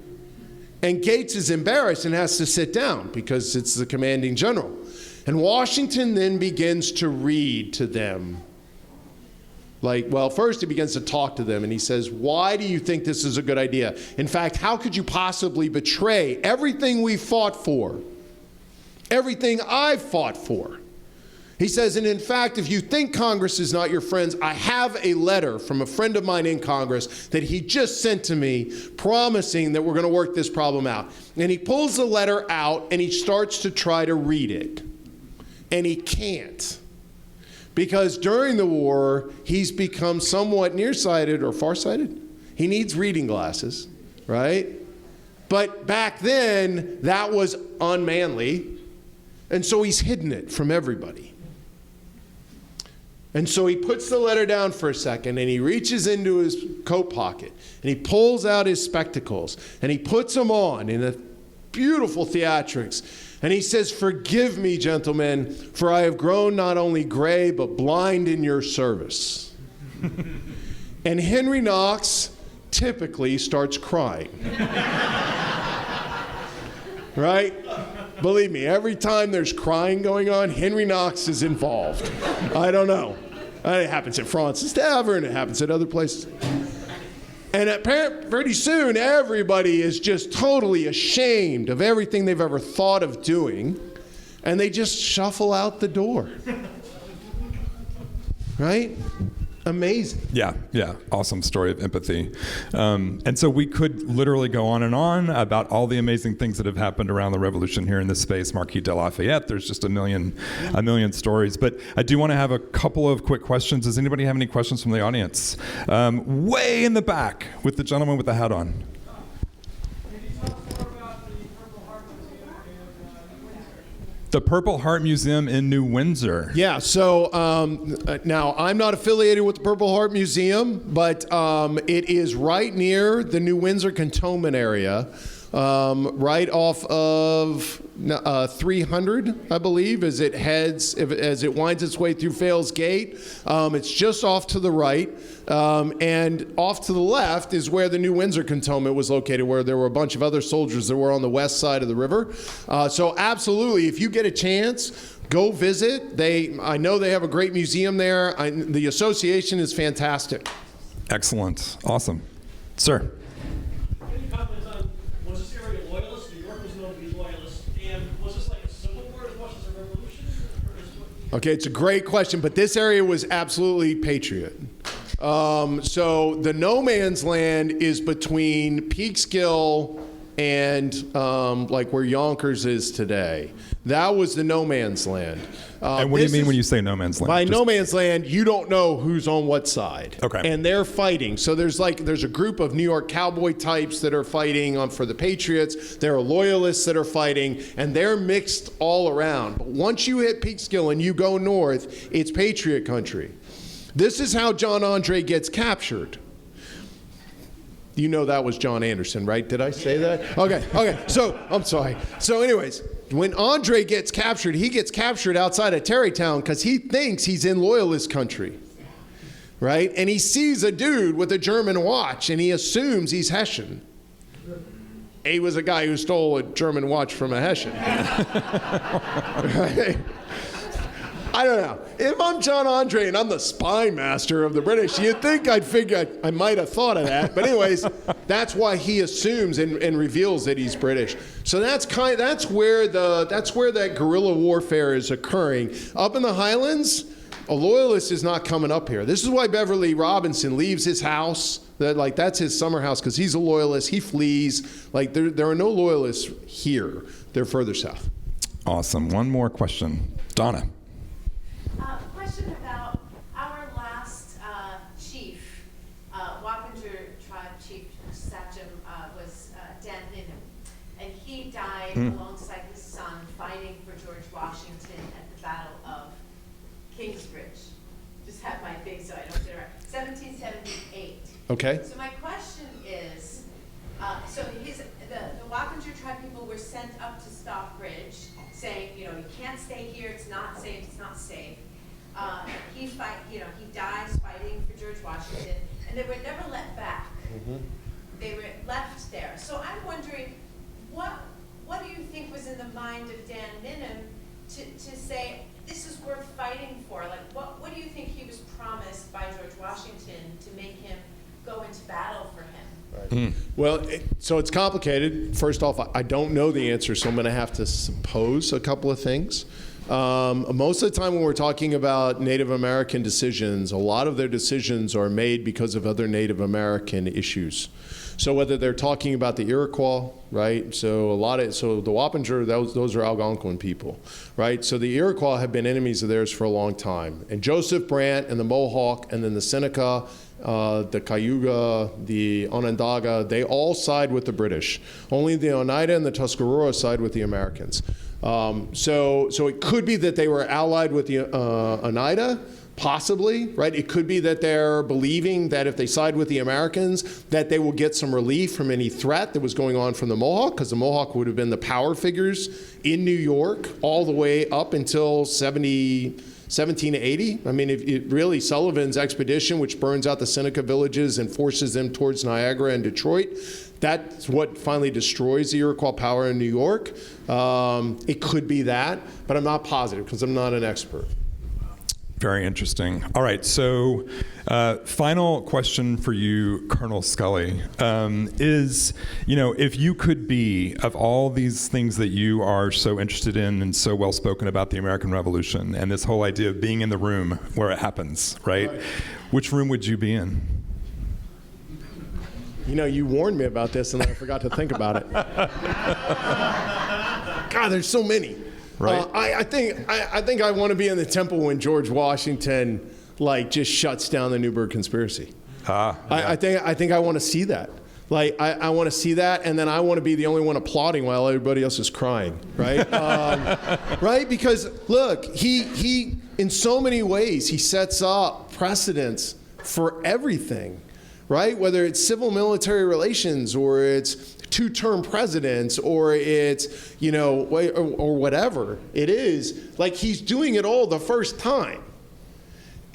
And Gates is embarrassed and has to sit down because it's the commanding general. And Washington then begins to read to them. First he begins to talk to them, and he says, "Why do you think this is a good idea? In fact, how could you possibly betray everything we fought for? Everything I've fought for?" He says, "And in fact, if you think Congress is not your friends, I have a letter from a friend of mine in Congress that he just sent to me promising that we're going to work this problem out." And he pulls the letter out, and he starts to try to read it. And he can't. Because during the war, he's become somewhat nearsighted or farsighted. He needs reading glasses, right? But back then, that was unmanly. And so he's hidden it from everybody. And so he puts the letter down for a second, and he reaches into his coat pocket, and he pulls out his spectacles, and he puts them on in a beautiful theatrics. And he says, "Forgive me, gentlemen, for I have grown not only gray, but blind in your service." And Henry Knox typically starts crying. Right? Believe me, every time there's crying going on, Henry Knox is involved. I don't know. It happens at Francis Tavern, it happens at other places. And pretty soon, everybody is just totally ashamed of everything they've ever thought of doing, and they just shuffle out the door. Right? Amazing. Yeah. Awesome story of empathy. And so we could literally go on and on about all the amazing things that have happened around the revolution here in this space. Marquis de Lafayette, there's just a million stories. But I do want to have a couple of quick questions. Does anybody have any questions from the audience? Way in the back with the gentleman with the hat on. The Purple Heart Museum in New Windsor. Yeah, so now I'm not affiliated with the Purple Heart Museum, but it is right near the New Windsor Cantonment area, right off of 300, I believe, as it winds its way through Fales Gate. It's just off to the right. And off to the left is where the New Windsor Cantonment was located, where there were a bunch of other soldiers that were on the west side of the river. So absolutely, if you get a chance, go visit. I know they have a great museum there. The association is fantastic. Excellent. Awesome. Sir. Any comments on, was this area loyalist? New York was known to be loyalist. And was this like a civil war as much as a revolution? Okay, it's a great question, but this area was absolutely patriot. So the no man's land is between Peekskill and like where Yonkers is today. That was the no man's land. And what do you mean when you say no man's land? By no man's land, you don't know who's on what side. Okay. And they're fighting. So there's a group of New York cowboy types that are fighting for the Patriots. There are loyalists that are fighting, and they're mixed all around. But once you hit Peekskill and you go north, it's patriot country. This is how John Andre gets captured. You know that was John Anderson, right? Did I say that? Okay. So, I'm sorry. So anyways, when Andre gets captured, he gets captured outside of Tarrytown because he thinks he's in Loyalist country, right? And he sees a dude with a German watch, and he assumes he's Hessian. He was a guy who stole a German watch from a Hessian. Right? I don't know. If I'm John Andre and I'm the spy master of the British, you'd think I'd figure I might have thought of that. But anyways, that's why he assumes and reveals that he's British. So that's where that guerrilla warfare is occurring. Up in the Highlands, a loyalist is not coming up here. This is why Beverly Robinson leaves his house. That's his summer house because he's a loyalist. He flees. There are no loyalists here. They're further south. Awesome. One more question. Donna. Question about our last chief, Wappinger tribe chief Sachem was Dan Ninham, and he died alongside his son fighting for George Washington at the Battle of Kingsbridge. Just have my thing so I don't get it right. 1778. Okay. So my question is, the Wappinger tribe people were sent up to Stockbridge, saying, you can't stay here. It's not safe. It's not safe. He dies fighting for George Washington, and they were never let back. Mm-hmm. They were left there. So I'm wondering, what do you think was in the mind of Dan Ninham to say this is worth fighting for? What do you think he was promised by George Washington to make him go into battle for him? Right. Well, so it's complicated. First off, I don't know the answer, so I'm going to have to suppose a couple of things. Most of the time when we're talking about Native American decisions, a lot of their decisions are made because of other Native American issues. So whether they're talking about the Iroquois, right? So the Wappinger, those are Algonquin people, right? So the Iroquois have been enemies of theirs for a long time. And Joseph Brant and the Mohawk and then the Seneca, the Cayuga, the Onondaga, they all side with the British. Only the Oneida and the Tuscarora side with the Americans. So it could be that they were allied with the Oneida, possibly, right? It could be that they're believing that if they side with the Americans, that they will get some relief from any threat that was going on from the Mohawk, because the Mohawk would have been the power figures in New York all the way up until 1780. I mean, really Sullivan's expedition, which burns out the Seneca villages and forces them towards Niagara and Detroit, that's what finally destroys the Iroquois power in New York. It could be that, but I'm not positive because I'm not an expert. Very interesting. All right, so final question for you, Colonel Sculley, is, if you could be, of all these things that you are so interested in and so well spoken about the American Revolution and this whole idea of being in the room where it happens, right? Which room would you be in? You warned me about this and then I forgot to think about it. God, there's so many. Right. I think I want to be in the temple when George Washington just shuts down the Newburgh Conspiracy. Yeah. I think I want to see that. I want to see that, and then I want to be the only one applauding while everybody else is crying, right? Right? Because look, he in so many ways he sets up precedents for everything, right? Whether it's civil-military relations or it's two-term presidents or it's, or whatever it is, he's doing it all the first time.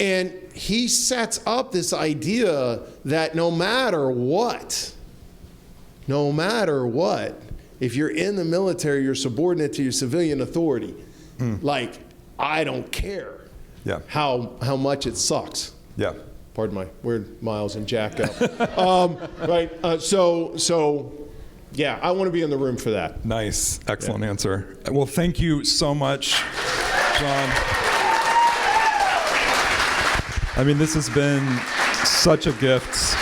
And he sets up this idea that no matter what, if you're in the military, you're subordinate to your civilian authority. I don't care how much it sucks. Yeah. Pardon my weird Miles and Jack up. Right. Yeah, I want to be in the room for that. Nice. Excellent answer. Well, thank you so much, John. I mean, this has been such a gift.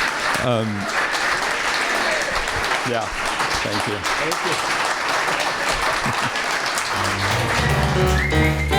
Yeah, thank you. Thank you.